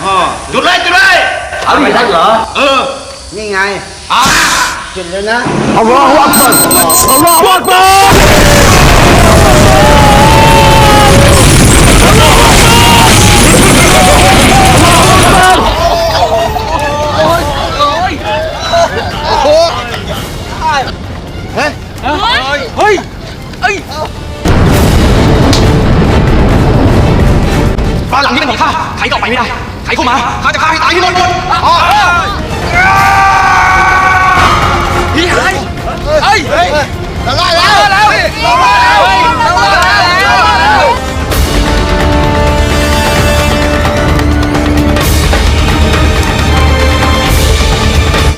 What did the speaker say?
พ่อ จุดเลยจุดเลย เอาดิท่านเหรอ นี่ไงจุดเลยนะ อัลลอฮฺอักบัรอัลลอฮฺอักบัรบ้านหลังนี้เป็นของข้าใครก็ออกไปไม่ได้ใครเข้ามาข้าจะฆ่าให้ตายที่หมด